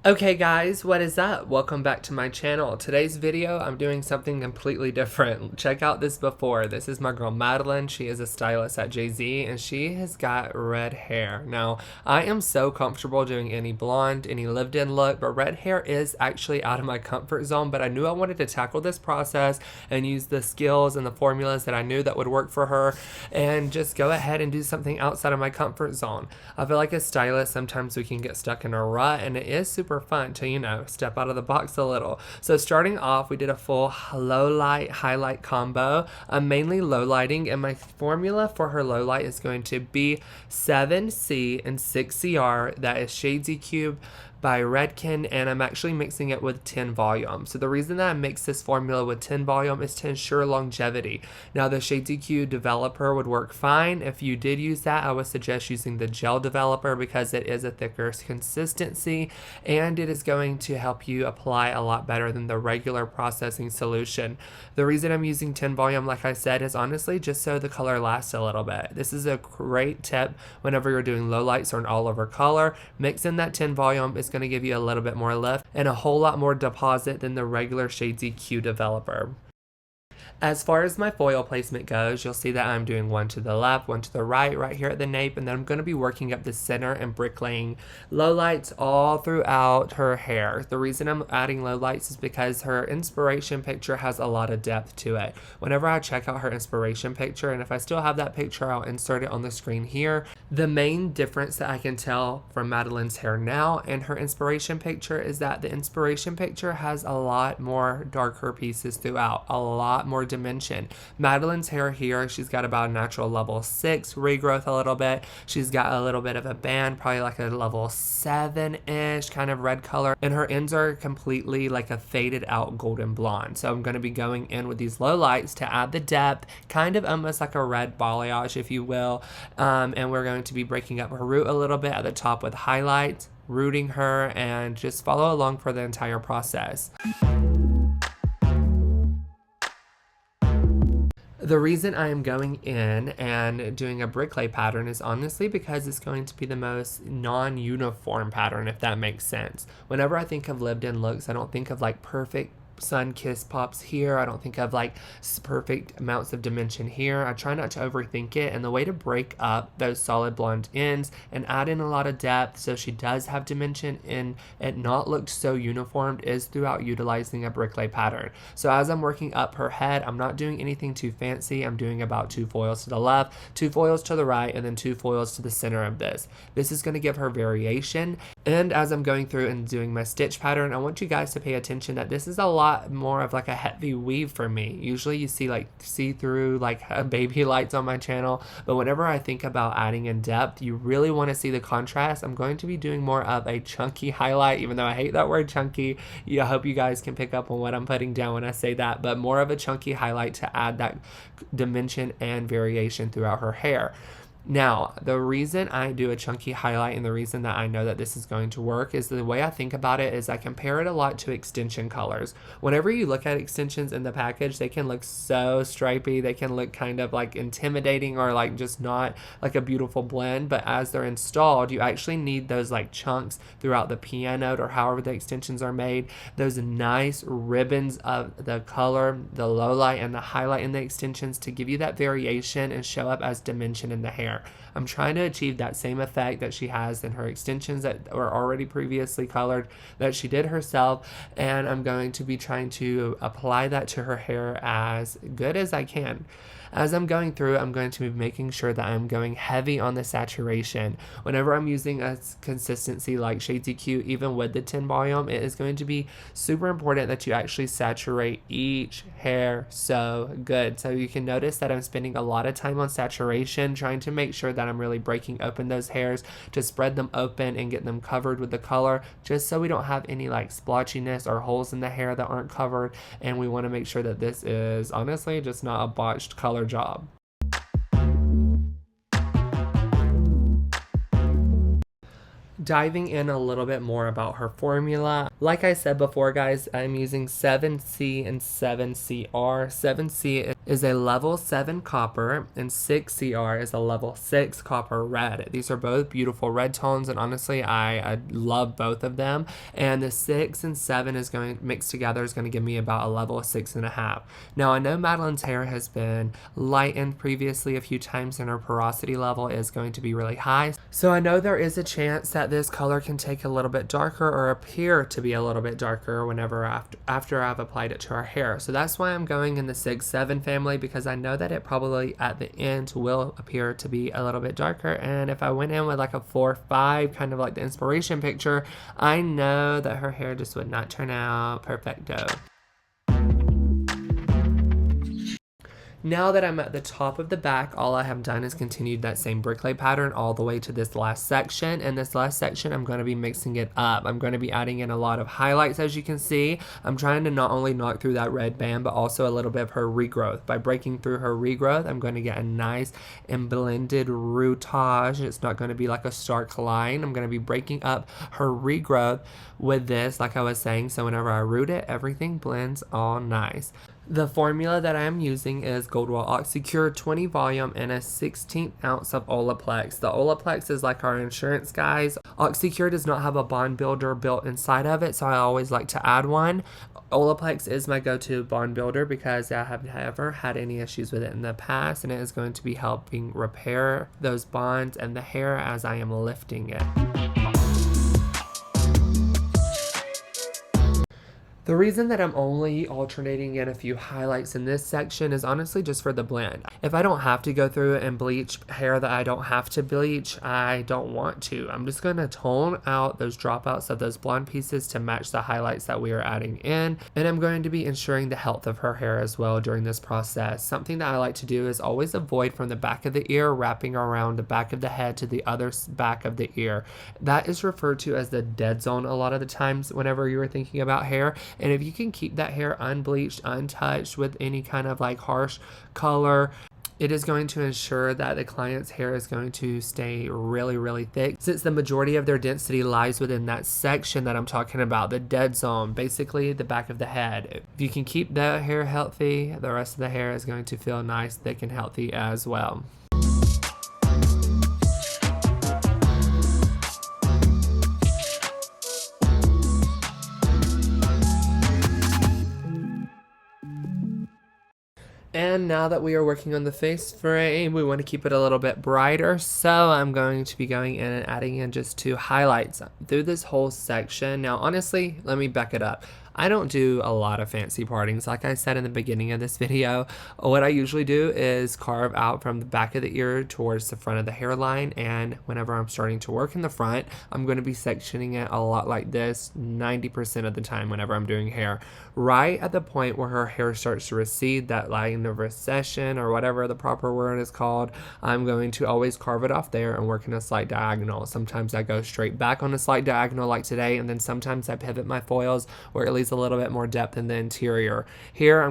Okay guys, what is up? Welcome back to my channel. Today's video, I'm doing something completely different. Check out this before. This is my girl Madeline. She is a stylist at Jay-Z and she has got red hair. Now, I am so comfortable doing any blonde, any lived-in look, but red hair is actually out of my comfort zone, but I knew I wanted to tackle this process and use the skills and the formulas that I knew that would work for her and just go ahead and do something outside of my comfort zone. I feel like as stylists, sometimes we can get stuck in a rut and it is super fun to, step out of the box a little. So starting off, we did a full low light highlight combo. I'm mainly low lighting, and my formula for her low light is going to be 7C and 6CR. That is Shades Cube by Redken, and I'm actually mixing it with 10 volume. So the reason that I mix this formula with 10 volume is to ensure longevity. Now the Shades EQ developer would work fine. If you did use that, I would suggest using the gel developer because it is a thicker consistency and it is going to help you apply a lot better than the regular processing solution. The reason I'm using 10 volume, like I said, is honestly just so the color lasts a little bit. This is a great tip whenever you're doing low lights or an all over color. Mix in that 10 volume is going to give you a little bit more lift and a whole lot more deposit than the regular Shades EQ developer. As far as my foil placement goes, you'll see that I'm doing one to the left, one to the right here at the nape, and then I'm going to be working up the center and bricklaying lowlights all throughout her hair. The reason I'm adding lowlights is because her inspiration picture has a lot of depth to it. Whenever I check out her inspiration picture, and if I still have that picture, I'll insert it on the screen here. The main difference that I can tell from Madeline's hair now and her inspiration picture is that the inspiration picture has a lot more darker pieces throughout, a lot more dimension. Madeline's hair here, she's got about a natural level 6 regrowth a little bit. She's got a little bit of a band, probably like a level 7-ish kind of red color, and her ends are completely like a faded out golden blonde. So I'm going to be going in with these low lights to add the depth, kind of almost like a red balayage, if you will, and we're going to be breaking up her root a little bit at the top with highlights, rooting her, and just follow along for the entire process. The reason I am going in and doing a bricklay pattern is honestly because it's going to be the most non-uniform pattern, if that makes sense. Whenever I think of lived-in looks, I don't think of like perfect sun-kissed pops here. I don't think of like perfect amounts of dimension here. I try not to overthink it, and the way to break up those solid blonde ends and add in a lot of depth so she does have dimension and it not look so uniformed is throughout utilizing a bricklay pattern. So as I'm working up her head, I'm not doing anything too fancy. I'm doing about 2 foils to the left, 2 foils to the right, and then 2 foils to the center of this. This is going to give her variation. And as I'm going through and doing my stitch pattern, I want you guys to pay attention that this is a lot more of like a heavy weave for me. Usually you see like see-through like baby lights on my channel, but whenever I think about adding in depth, you really want to see the contrast. I'm going to be doing more of a chunky highlight, even though I hate that word chunky. I hope you guys can pick up on what I'm putting down when I say that, but more of a chunky highlight to add that dimension and variation throughout her hair. Now, the reason I do a chunky highlight and the reason that I know that this is going to work is the way I think about it is I compare it a lot to extension colors. Whenever you look at extensions in the package, they can look so stripy. They can look kind of like intimidating or like just not like a beautiful blend. But as they're installed, you actually need those like chunks throughout the piano or however the extensions are made. Those nice ribbons of the color, the low light and the highlight in the extensions to give you that variation and show up as dimension in the hair. I'm trying to achieve that same effect that she has in her extensions that were already previously colored that she did herself, and I'm going to be trying to apply that to her hair as good as I can. As I'm going through, I'm going to be making sure that I'm going heavy on the saturation. Whenever I'm using a consistency like Shades EQ, even with the 10 volume, it is going to be super important that you actually saturate each hair so good. So you can notice that I'm spending a lot of time on saturation, trying to make sure that I'm really breaking open those hairs to spread them open and get them covered with the color, just so we don't have any like splotchiness or holes in the hair that aren't covered. And we want to make sure that this is honestly just not a botched color job. Diving in a little bit more about her formula. Like I said before, guys, I'm using 7C and 7CR. 7C is a level 7 copper, and 6 CR is a level 6 copper red. These are both beautiful red tones, and honestly, I love both of them. And the 6 and 7 is going mixed together is going to give me about a level 6.5. Now, I know Madeline's hair has been lightened previously a few times, and her porosity level is going to be really high. So I know there is a chance that this color can take a little bit darker or appear to be a little bit darker whenever after I've applied it to her hair. So that's why I'm going in the 6-7 family, because I know that it probably at the end will appear to be a little bit darker. And if I went in with like a 4-5, kind of like the inspiration picture, I know that her hair just would not turn out perfecto. Now that I'm at the top of the back, all I have done is continued that same bricklay pattern all the way to this last section. And this last section, I'm going to be mixing it up. I'm going to be adding in a lot of highlights, as you can see. I'm trying to not only knock through that red band, but also a little bit of her regrowth. By breaking through her regrowth, I'm going to get a nice and blended routage. It's not going to be like a stark line. I'm going to be breaking up her regrowth with this, like I was saying. So whenever I root it, everything blends all nice. The formula that I am using is Goldwell Oxycure 20 volume and a 16th ounce of Olaplex. The Olaplex is like our insurance, guys. Oxycure does not have a bond builder built inside of it, so I always like to add one. Olaplex is my go-to bond builder because I have never had any issues with it in the past, and it is going to be helping repair those bonds and the hair as I am lifting it. The reason that I'm only alternating in a few highlights in this section is honestly just for the blend. If I don't have to go through and bleach hair that I don't have to bleach, I don't want to. I'm just going to tone out those dropouts of those blonde pieces to match the highlights that we are adding in. And I'm going to be ensuring the health of her hair as well during this process. Something that I like to do is always avoid from the back of the ear wrapping around the back of the head to the other back of the ear. That is referred to as the dead zone a lot of the times whenever you are thinking about hair. And if you can keep that hair unbleached, untouched with any kind of like harsh color, it is going to ensure that the client's hair is going to stay really, really thick, since the majority of their density lies within that section that I'm talking about, the dead zone, basically the back of the head. If you can keep that hair healthy, the rest of the hair is going to feel nice, thick, and healthy as well. And now that we are working on the face frame, we want to keep it a little bit brighter. So I'm going to be going in and adding in just 2 highlights through this whole section. Now, honestly, let me back it up. I don't do a lot of fancy partings. Like I said in the beginning of this video, what I usually do is carve out from the back of the ear towards the front of the hairline, and whenever I'm starting to work in the front, I'm going to be sectioning it a lot like this 90% of the time whenever I'm doing hair. Right at the point where her hair starts to recede, that line of recession or whatever the proper word is called, I'm going to always carve it off there and work in a slight diagonal. Sometimes I go straight back on a slight diagonal like today, and then sometimes I pivot my foils where it leaves a little bit more depth in the interior. Here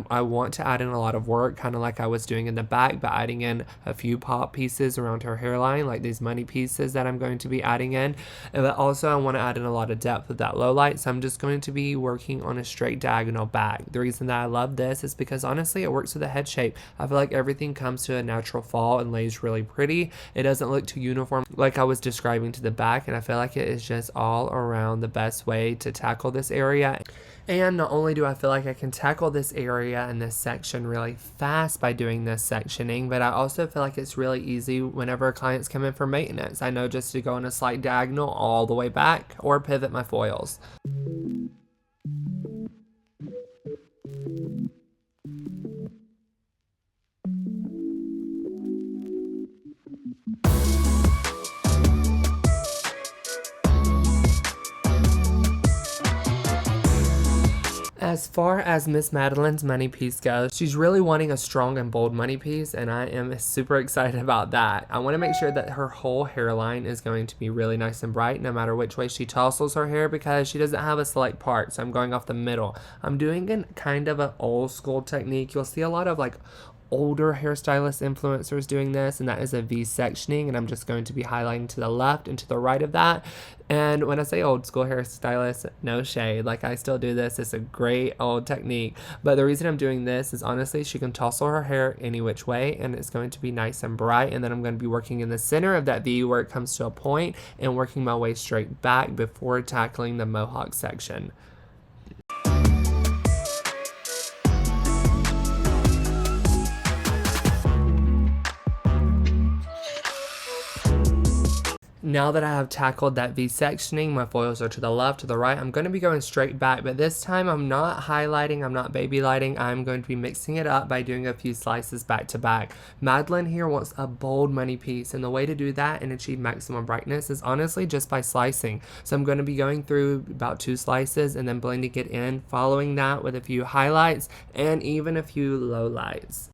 I want to add in a lot of work, kind of like I was doing in the back, but adding in a few pop pieces around her hairline, like these money pieces that I'm going to be adding in. But also I want to add in a lot of depth with that low light, so I'm just going to be working on a straight diagonal back. The reason that I love this is because honestly it works with the head shape. I feel like everything comes to a natural fall and lays really pretty. It doesn't look too uniform like I was describing to the back, and I feel like it is just all around the best way to tackle this area. And not only do I feel like I can tackle this area and this section really fast by doing this sectioning, but I also feel like it's really easy whenever clients come in for maintenance. I know just to go in a slight diagonal all the way back or pivot my foils. As far as Miss Madeline's money piece goes, she's really wanting a strong and bold money piece, and I am super excited about that. I want to make sure that her whole hairline is going to be really nice and bright no matter which way she tousles her hair, because she doesn't have a select part, so I'm going off the middle. I'm doing kind of an old school technique. You'll see a lot of like older hairstylist influencers doing this, and that is a V-sectioning, and I'm just going to be highlighting to the left and to the right of that. And when I say old school hairstylist, no shade, like I still do this. It's a great old technique, but the reason I'm doing this is honestly she can tousle her hair any which way and it's going to be nice and bright. And then I'm going to be working in the center of that V where it comes to a point and working my way straight back before tackling the mohawk section. Now that I have tackled that V-sectioning, my foils are to the left, to the right. I'm going to be going straight back, but this time I'm not highlighting, I'm not baby lighting. I'm going to be mixing it up by doing a few slices back to back. Madeline here wants a bold money piece, and the way to do that and achieve maximum brightness is honestly just by slicing. So I'm going to be going through about 2 slices and then blending it in, following that with a few highlights and even a few lowlights.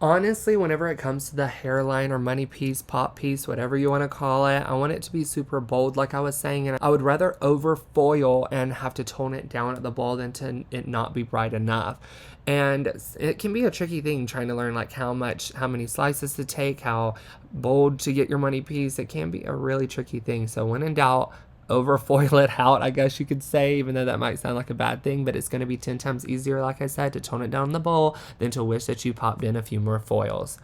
Honestly, whenever it comes to the hairline or money piece, pop piece, whatever you want to call it, I want it to be super bold like I was saying, and I would rather over foil and have to tone it down at the ball than to it not be bright enough. And it can be a tricky thing trying to learn like how many slices to take, how bold to get your money piece. It can be a really tricky thing. So when in doubt, over foil it out, I guess you could say, even though that might sound like a bad thing, but it's going to be 10 times easier, like I said, to tone it down in the bowl than to wish that you popped in a few more foils.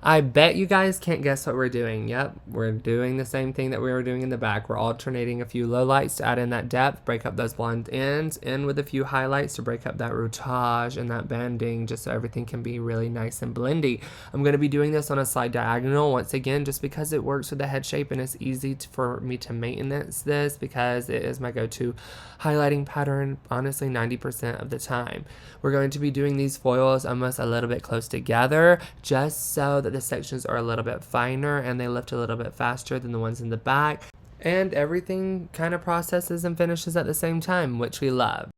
I bet you guys can't guess what we're doing. Yep, we're doing the same thing that we were doing in the back. We're alternating a few lowlights to add in that depth, break up those blonde ends, in with a few highlights to break up that routage and that banding, just so everything can be really nice and blendy. I'm going to be doing this on a side diagonal once again, just because it works with the head shape and it's easy for me to maintenance this because it is my go-to highlighting pattern, honestly, 90% of the time. We're going to be doing these foils almost a little bit close together, just so that the sections are a little bit finer and they lift a little bit faster than the ones in the back, and everything kind of processes and finishes at the same time, which we love.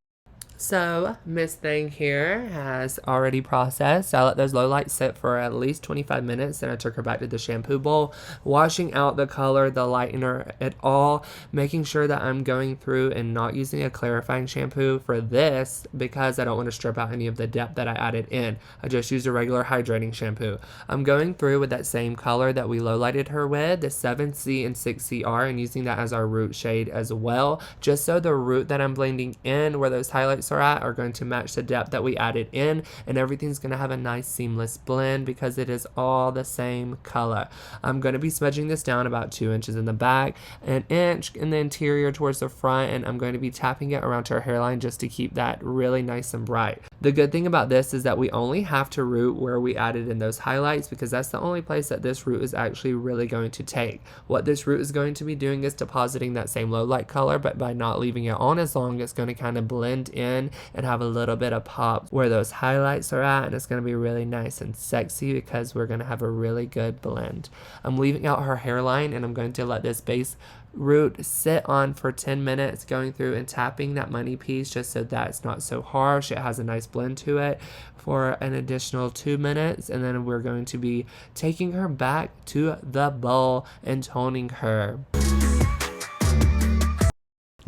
So Miss Thing here has already processed. I let those low lights sit for at least 25 minutes, and I took her back to the shampoo bowl, washing out the color, the lightener, it all, making sure that I'm going through and not using a clarifying shampoo for this because I don't want to strip out any of the depth that I added in. I just used a regular hydrating shampoo. I'm going through with that same color that we low lighted her with, the 7C and 6CR, and using that as our root shade as well, just so the root that I'm blending in where those highlights are going to match the depth that we added in, and everything's going to have a nice seamless blend because it is all the same color. I'm going to be smudging this down about 2 inches in the back, an inch in the interior towards the front, and I'm going to be tapping it around to our hairline just to keep that really nice and bright. The good thing about this is that we only have to root where we added in those highlights because that's the only place that this root is actually really going to take. What this root is going to be doing is depositing that same low light color, but by not leaving it on as long, it's going to kind of blend in and have a little bit of pop where those highlights are at, and it's going to be really nice and sexy because we're going to have a really good blend. I'm leaving out her hairline, and I'm going to let this base root sit on for 10 minutes, going through and tapping that money piece just so that it's not so harsh. It has a nice blend to it for an additional 2 minutes, and then we're going to be taking her back to the bowl and toning her.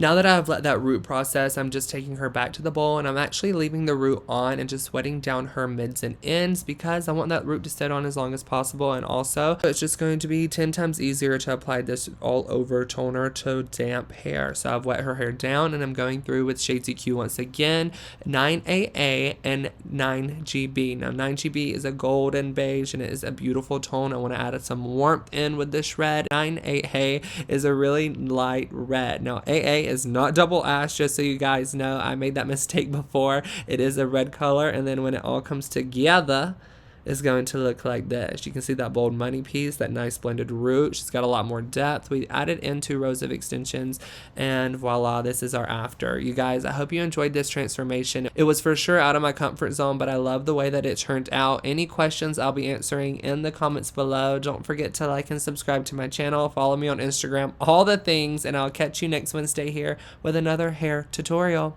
Now that I've let that root process, I'm just taking her back to the bowl, and I'm actually leaving the root on and just wetting down her mids and ends because I want that root to sit on as long as possible, and also it's just going to be 10 times easier to apply this all over toner to damp hair. So I've wet her hair down, and I'm going through with Shades EQ once again, 9AA and 9GB. Now 9GB is a golden beige and it is a beautiful tone. I want to add some warmth in with this red. 9AA is a really light red. Now AA is not double ash, just so you guys know. I made that mistake before. It is a red color, and then when it all comes together, it's going to look like this. You can see that bold money piece, that nice blended root. She's got a lot more depth. We added in 2 rows of extensions, and voila, this is our after. You guys, I hope you enjoyed this transformation. It was for sure out of my comfort zone, but I love the way that it turned out. Any questions I'll be answering in the comments below. Don't forget to like and subscribe to my channel. Follow me on Instagram, all the things, and I'll catch you next Wednesday here with another hair tutorial.